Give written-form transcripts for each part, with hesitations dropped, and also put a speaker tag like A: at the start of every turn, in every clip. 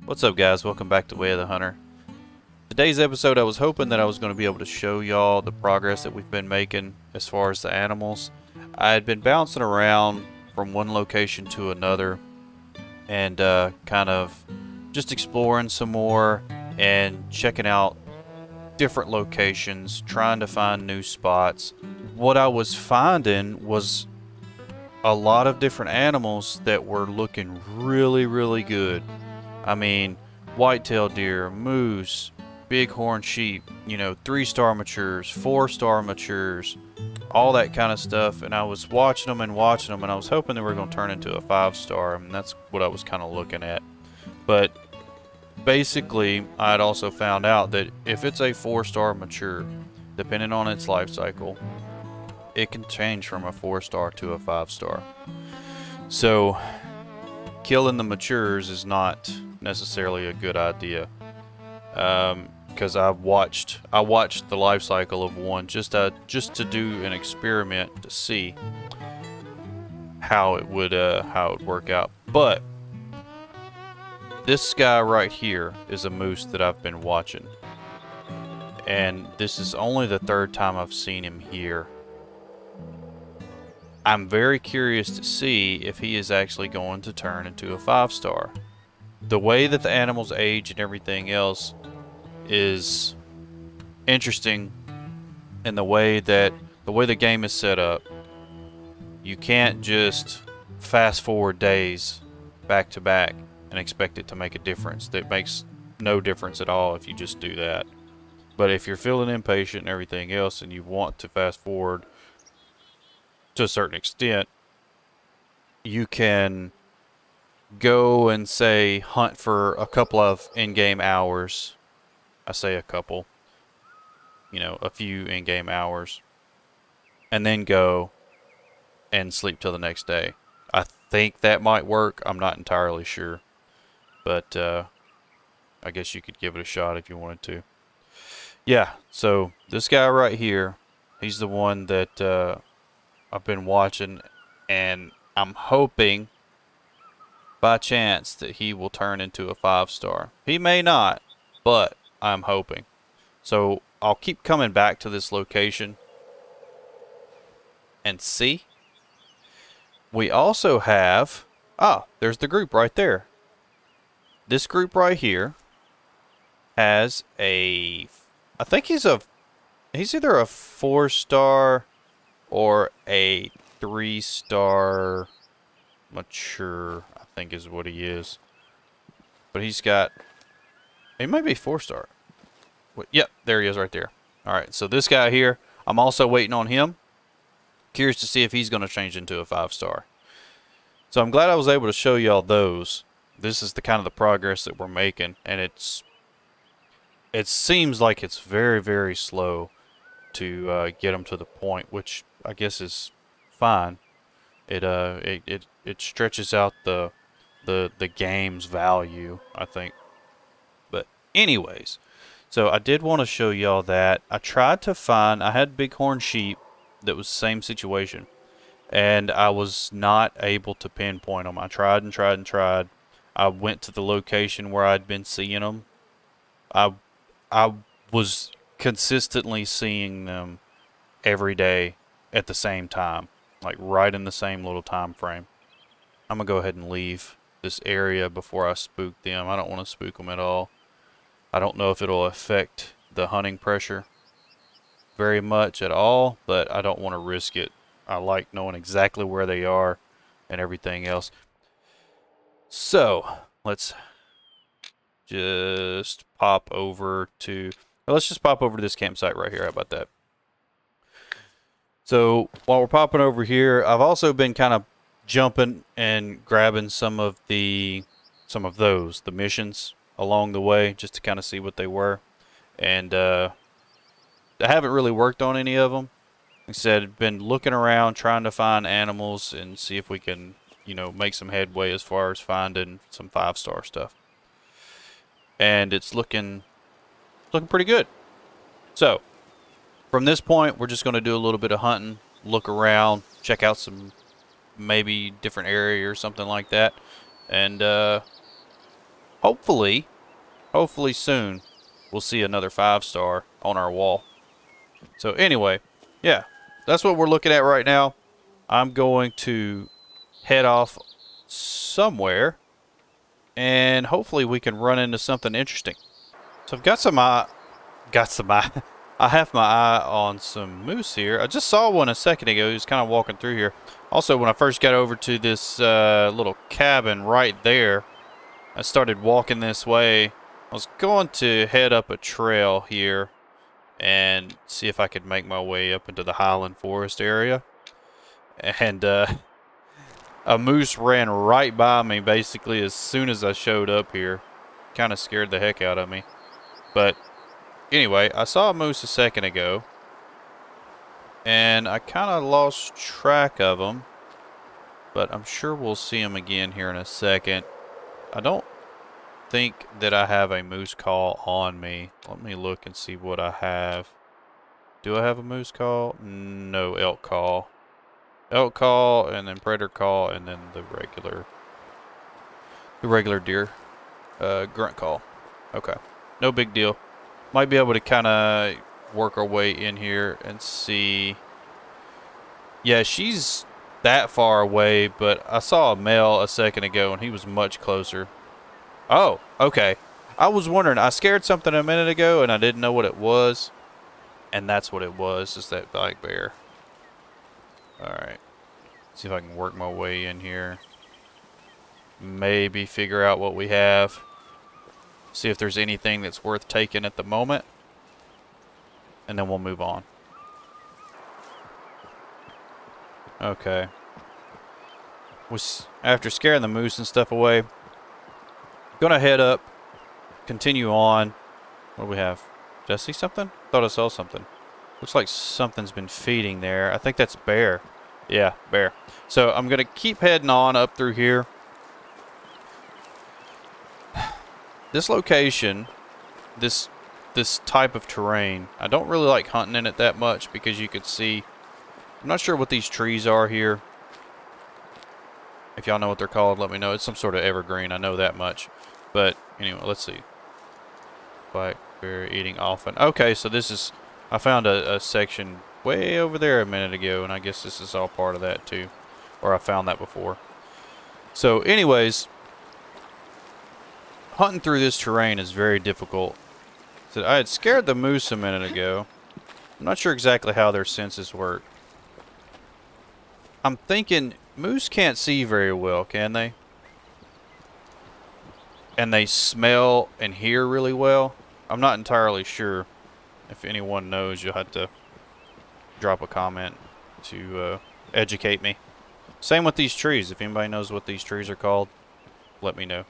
A: What's up, guys? Welcome back to Way of the Hunter. Today's episode, I was hoping that I was going to be able to show y'all the progress that we've been making as far as the animals. I had been bouncing around from one location to another and kind of just exploring some more and checking out different locations, trying to find new spots. What I was finding was a lot of different animals that were looking really good. I mean, whitetail deer, moose, bighorn sheep, 3-star matures, 4-star matures, all that kind of stuff. And I was watching them, and I was hoping they were going to turn into a 5-star, and that's what I was kind of looking at. But basically, I had also found out that if it's a 4-star mature, depending on its life cycle, it can change from a 4-star to a 5-star. So killing the matures is not necessarily a good idea, because I watched the life cycle of one just to do an experiment to see how it would work out. But this guy right here is a moose that I've been watching, and this is only the 3rd time I've seen him here. I'm very curious to see if he is actually going to turn into a 5-star. The way that the animals age and everything else is interesting, and the way the game is set up, you can't just fast forward days back to back and expect it to make a difference. That makes no difference at all if you just do that. But if you're feeling impatient and everything else, and you want to fast forward to a certain extent, you can go and say hunt for a couple of in-game hours. I say a couple, a few in-game hours, and then go and sleep till the next day. I think that might work. I'm not entirely sure, but I guess you could give it a shot if you wanted to. Yeah, so this guy right here, he's the one that I've been watching, and I'm hoping by chance that he will turn into a 5-star. He may not, but I'm hoping. So I'll keep coming back to this location and see. We also have, there's the group right there. This group right here has I think he's either a 4-star or a 3-star mature, I think is what he is. But he might be 4-star. Yep, there he is right there. Alright, so this guy here, I'm also waiting on him. Curious to see if he's going to change into a 5-star. So I'm glad I was able to show y'all those. This is the kind of the progress that we're making, and it seems like it's very slow to get them to the point, which I guess is fine. It stretches out the game's value, I think. But anyways, so I did want to show y'all that I tried to find, I had bighorn sheep that was the same situation, and I was not able to pinpoint them. I tried and tried. I went to the location where I'd been seeing them. I was consistently seeing them every day at the same time, like right in the same little time frame. I'm gonna go ahead and leave this area before I spook them. I don't want to spook them at all. I don't know if it'll affect the hunting pressure very much at all, but I don't want to risk it. I like knowing exactly where they are and everything else. So let's just pop over to this campsite right here. How about that? So while we're popping over here, I've also been kind of jumping and grabbing some of the missions along the way, just to kind of see what they were. And I haven't really worked on any of them. Like I said, been looking around trying to find animals and see if we can, make some headway as far as finding some 5-star stuff. And it's looking pretty good. So from this point, we're just going to do a little bit of hunting, look around, check out some maybe different area or something like that, and hopefully soon we'll see another 5-star on our wall. So anyway, yeah, that's what we're looking at right now. I'm going to head off somewhere, and hopefully we can run into something interesting. So I've got some eye. I have my eye on some moose here. I just saw one a second ago. He was kind of walking through here. Also, when I first got over to this little cabin right there, I started walking this way. I was going to head up a trail here and see if I could make my way up into the Highland Forest area. And a moose ran right by me basically as soon as I showed up here. Kind of scared the heck out of me. But anyway, I saw a moose a second ago, and I kind of lost track of him, but I'm sure we'll see him again here in a second. I don't think that I have a moose call on me. Let me look and see what I have. Do I have a moose call? No, elk call. Elk call, and then predator call, and then the regular deer grunt call. Okay, no big deal. Might be able to kind of work our way in here and see. Yeah, she's that far away, but I saw a male a second ago, and he was much closer. Oh, okay. I was wondering. I scared something a minute ago, and I didn't know what it was. And that's what it was, is that black bear. Alright. See if I can work my way in here. Maybe figure out what we have. See if there's anything that's worth taking at the moment. And then we'll move on. Okay. After scaring the moose and stuff away, gonna head up, continue on. What do we have? Did I see something? Thought I saw something. Looks like something's been feeding there. I think that's bear. Yeah, bear. So I'm gonna keep heading on up through here. This location, this type of terrain, I don't really like hunting in it that much because you could see. I'm not sure what these trees are here. If y'all know what they're called, let me know. It's some sort of evergreen. I know that much. But anyway, let's see. Black bear eating often. Okay, so this is. I found a section way over there a minute ago, and I guess this is all part of that too. Or I found that before. So anyways, hunting through this terrain is very difficult. So I had scared the moose a minute ago. I'm not sure exactly how their senses work. I'm thinking moose can't see very well, can they? And they smell and hear really well. I'm not entirely sure. If anyone knows, you'll have to drop a comment to educate me. Same with these trees. If anybody knows what these trees are called, let me know.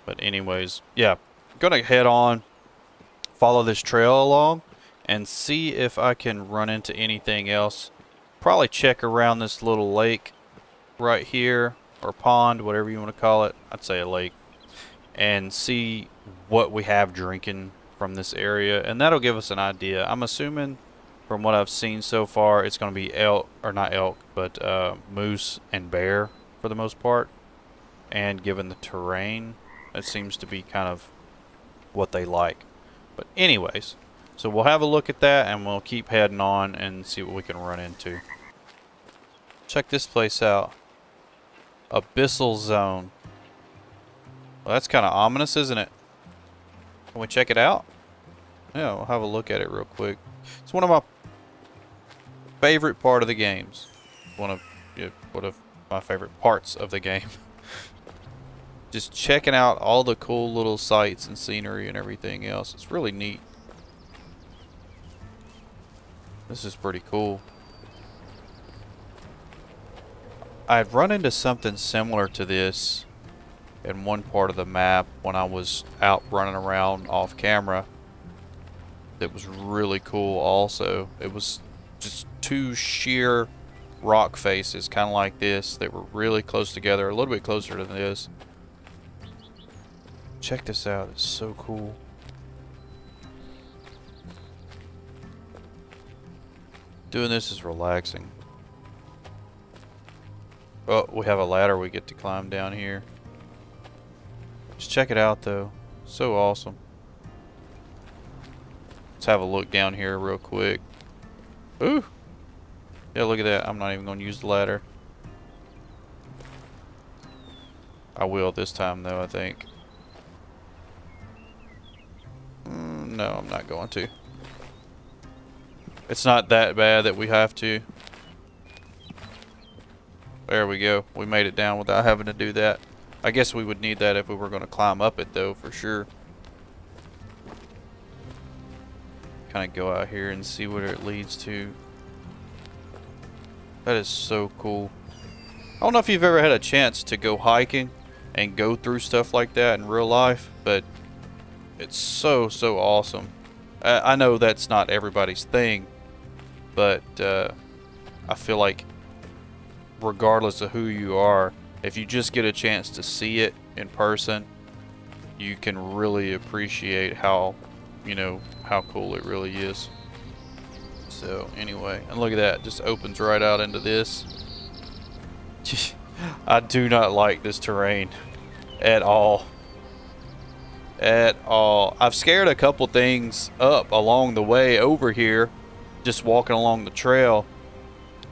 A: But anyways, yeah, I'm gonna head on, follow this trail along, and see if I can run into anything else. Probably check around this little lake right here, or pond, whatever you want to call it. I'd say a lake. And see what we have drinking from this area, and that'll give us an idea. I'm assuming from what I've seen so far, it's going to be elk, or not elk, but moose and bear for the most part. And given the terrain, it seems to be kind of what they like. But anyways, so we'll have a look at that, and we'll keep heading on and see what we can run into. Check this place out. Abyssal Zone. Well, that's kind of ominous, isn't it? Can we check it out? Yeah, we'll have a look at it real quick. It's one of my favorite part of the games. One of my favorite parts of the game. Just checking out all the cool little sights and scenery and everything else. It's really neat. This is pretty cool. I'd run into something similar to this in one part of the map when I was out running around off camera. That was really cool also. It was just two sheer rock faces, kind of like this, that were really close together, a little bit closer than this. Check this out, it's so cool. Doing this is relaxing. Oh, we have a ladder we get to climb down here. Just check it out, though. So awesome. Let's have a look down here real quick. Ooh. Yeah, look at that. I'm not even going to use the ladder. I will this time, though, I think. No, I'm not going to. It's not that bad that we have to. There we go. We made it down without having to do that. I guess we would need that if we were going to climb up it, though, for sure. Kind of go out here and see what it leads to. That is so cool. I don't know if you've ever had a chance to go hiking and go through stuff like that in real life, but it's so awesome. I know that's not everybody's thing, but I feel like regardless of who you are, if you just get a chance to see it in person, you can really appreciate how, you know, how cool it really is. So anyway, and look at that, just opens right out into this. I do not like this terrain at all. At all. I've scared a couple things up along the way over here, just walking along the trail,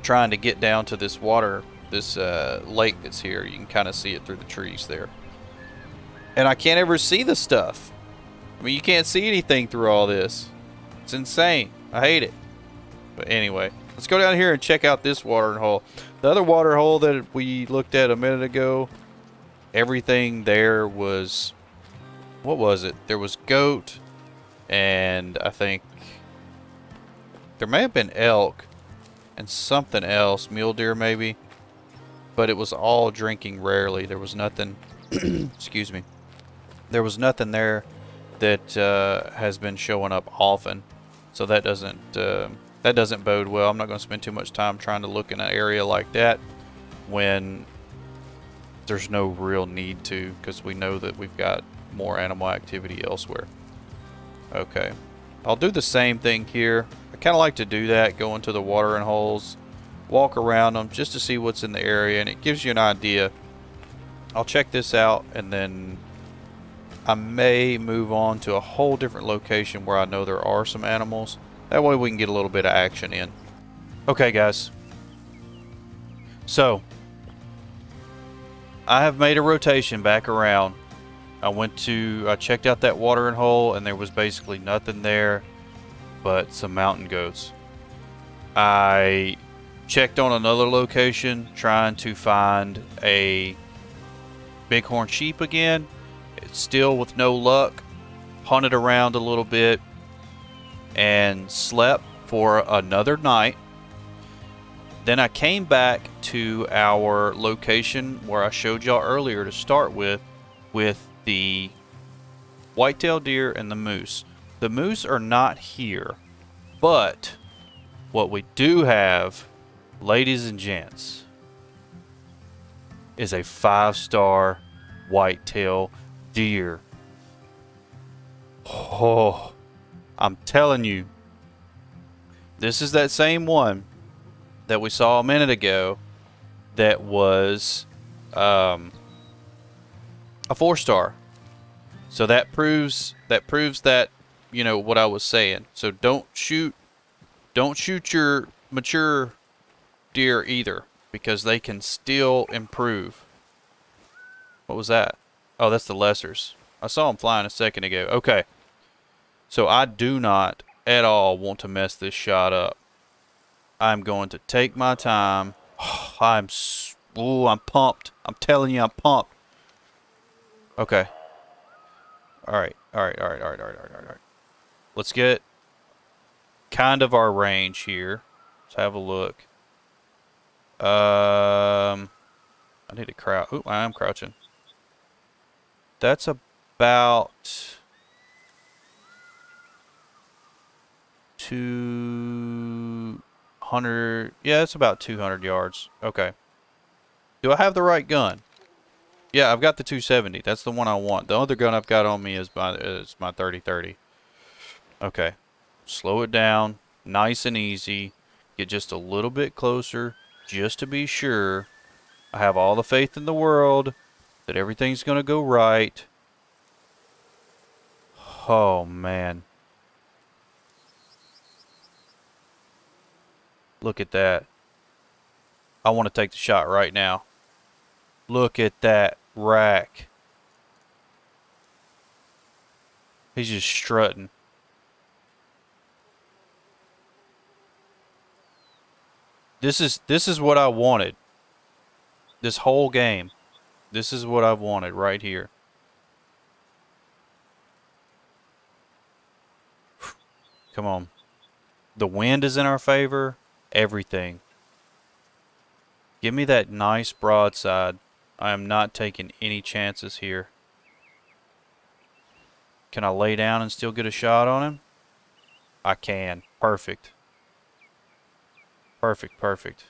A: trying to get down to this water, this lake that's here. You can kind of see it through the trees there. And I can't ever see the stuff. I mean, you can't see anything through all this. It's insane. I hate it. But anyway, let's go down here and check out this watering hole. The other water hole that we looked at a minute ago, everything there was, what was it? There was goat, and I think there may have been elk and something else, mule deer maybe, but it was all drinking rarely. There was nothing, excuse me, there was nothing there that has been showing up often, so that doesn't bode well. I'm not going to spend too much time trying to look in an area like that when there's no real need to, because we know that we've got more animal activity elsewhere. Okay, I'll do the same thing here. I kind of like to do that, go into the watering holes, walk around them just to see what's in the area, and it gives you an idea. I'll check this out, and then I may move on to a whole different location where I know there are some animals. That way we can get a little bit of action in. Okay, guys. So, I have made a rotation back around. I checked out that watering hole, and there was basically nothing there but some mountain goats. I checked on another location trying to find a bighorn sheep again. It's still with no luck. Hunted around a little bit and slept for another night. Then I came back to our location where I showed y'all earlier to start with the whitetail deer and the moose. The moose are not here, but what we do have, ladies and gents, is a 5-star whitetail deer. Oh, I'm telling you, this is that same one that we saw a minute ago that was a 4-star. So that proves that, you know, what I was saying. So don't shoot your mature deer either, because they can still improve. What was that? Oh, that's the lessers. I saw them flying a second ago. Okay. So I do not at all want to mess this shot up. I'm going to take my time. I'm pumped. I'm telling you, I'm pumped. Okay. All right. Let's get kind of our range here. Let's have a look. I need to crouch. Oop, I am crouching. That's about 200. Yeah, it's about 200 yards. Okay. Do I have the right gun? Yeah, I've got the 270. That's the one I want. The other gun I've got on me is my 30-30. Okay. Slow it down. Nice and easy. Get just a little bit closer just to be sure. I have all the faith in the world that everything's going to go right. Oh, man. Look at that. I want to take the shot right now. Look at that rack. He's just strutting. This is what I wanted. This whole game. This is what I wanted right here. Come on. The wind is in our favor. Everything. Give me that nice broadside. I am not taking any chances here. Can I lay down and still get a shot on him? I can. Perfect. Perfect, perfect.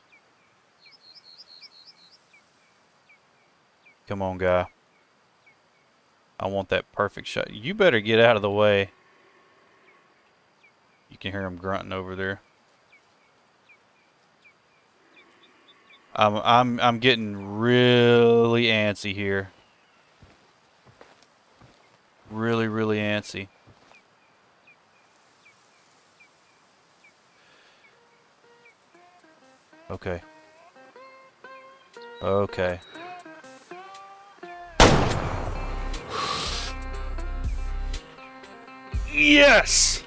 A: Come on, guy. I want that perfect shot. You better get out of the way. You can hear him grunting over there. I'm getting really antsy here. Really, really antsy. Okay. Okay. Yes!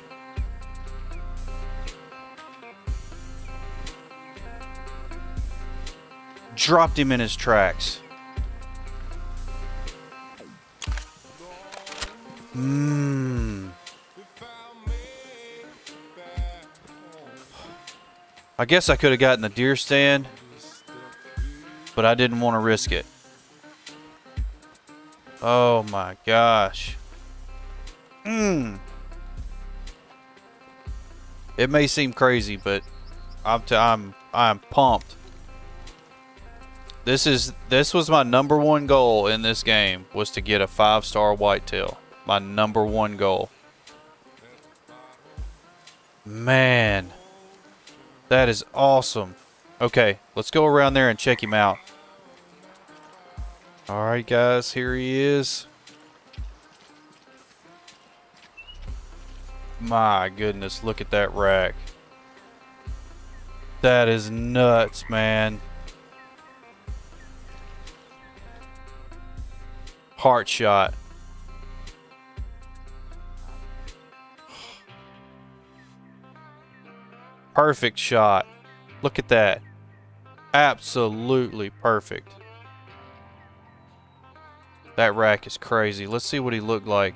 A: Dropped him in his tracks. I guess I could have gotten the deer stand, but I didn't want to risk it. Oh my gosh. It may seem crazy, but I'm pumped. This was my #1 goal in this game, was to get a 5-star whitetail. My #1 goal. Man, that is awesome. Okay, let's go around there and check him out. Alright guys, here he is. My goodness, look at that rack. That is nuts, man. Heart shot. Perfect shot. Look at that. Absolutely perfect. That rack is crazy. Let's see what he looked like.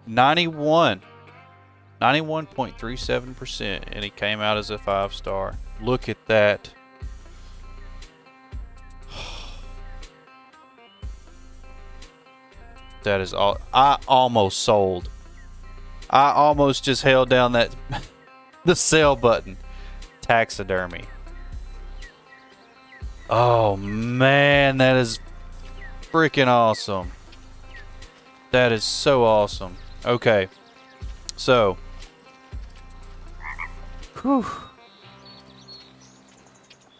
A: 91.37%, and he came out as a 5-star. Look at that. That is all. I almost sold. I almost just held down that the sell button. Taxidermy. Oh man, that is freaking awesome. That is so awesome. Okay. So, whew.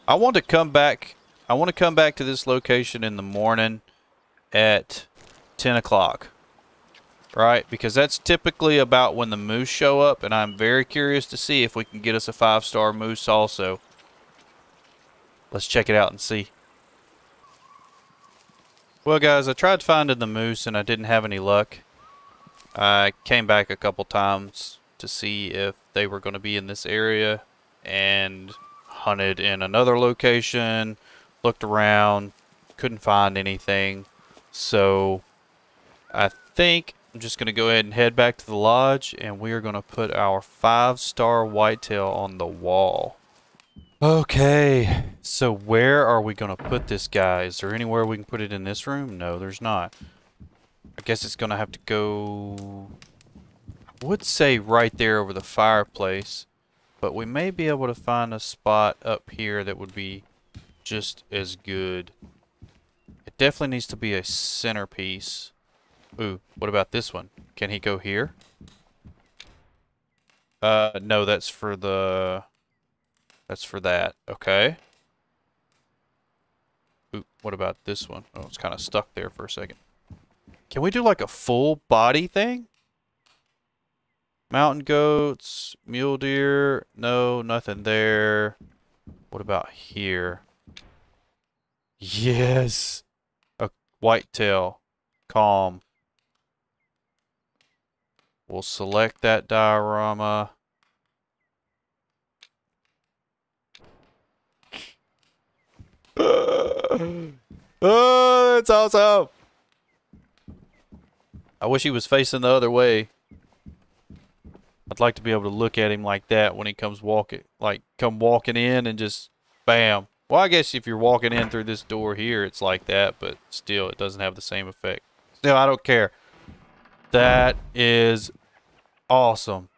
A: I want to come back to this location in the morning at 10 o'clock, right? Because that's typically about when the moose show up, and I'm very curious to see if we can get us a 5-star moose also. Let's check it out and see. Well guys, I tried finding the moose and I didn't have any luck. I came back a couple times to see if they were going to be in this area and hunted in another location, looked around, couldn't find anything. So I think I'm just going to go ahead and head back to the lodge, and we are going to put our 5-star whitetail on the wall. Okay, so where are we going to put this guy? Is there anywhere we can put it in this room? No, there's not. I guess it's going to have to go, I would say right there over the fireplace, but we may be able to find a spot up here that would be just as good. It definitely needs to be a centerpiece. Ooh, what about this one? Can he go here? No, that's for the... That's for that. Okay. Ooh, what about this one? Oh, it's kind of stuck there for a second. Can we do like a full body thing? Mountain goats, mule deer. No, nothing there. What about here? Yes! A whitetail. Calm. We'll select that diorama. Oh, that's awesome! I wish he was facing the other way. I'd like to be able to look at him like that when he comes walking, like come walking in and just bam. Well, I guess if you're walking in through this door here, it's like that, but still, it doesn't have the same effect. Still, I don't care. That is awesome.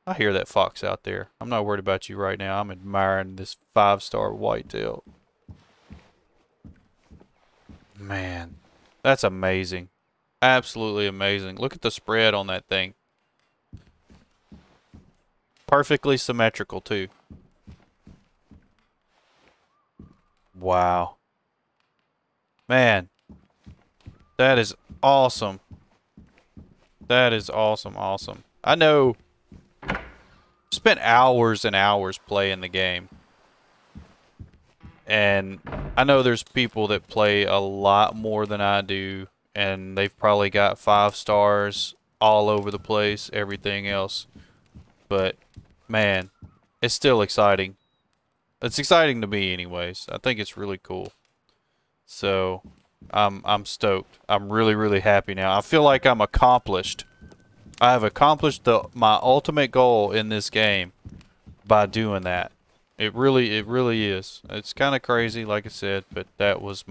A: I hear that fox out there. I'm not worried about you right now. I'm admiring this 5-star whitetail. Man, that's amazing. Absolutely amazing. Look at the spread on that thing. Perfectly symmetrical, too. Wow. Man, that is awesome. That is awesome, awesome. I know. Spent hours and hours playing the game. And I know there's people that play a lot more than I do. And they've probably got 5 stars all over the place, everything else. But, man, it's still exciting. It's exciting to me anyways. I think it's really cool. So, I'm stoked. I'm really, really happy now. I feel like I'm accomplished. I have accomplished my ultimate goal in this game by doing that. It really is. It's kind of crazy, like I said, but that was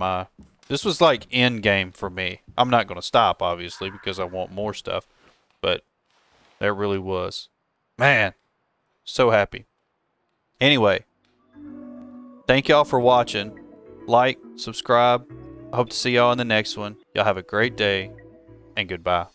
A: this was like end game for me. I'm not going to stop, obviously, because I want more stuff, but that really was. Man, so happy. Anyway, thank y'all for watching. Like, subscribe. I hope to see y'all in the next one. Y'all have a great day, and goodbye.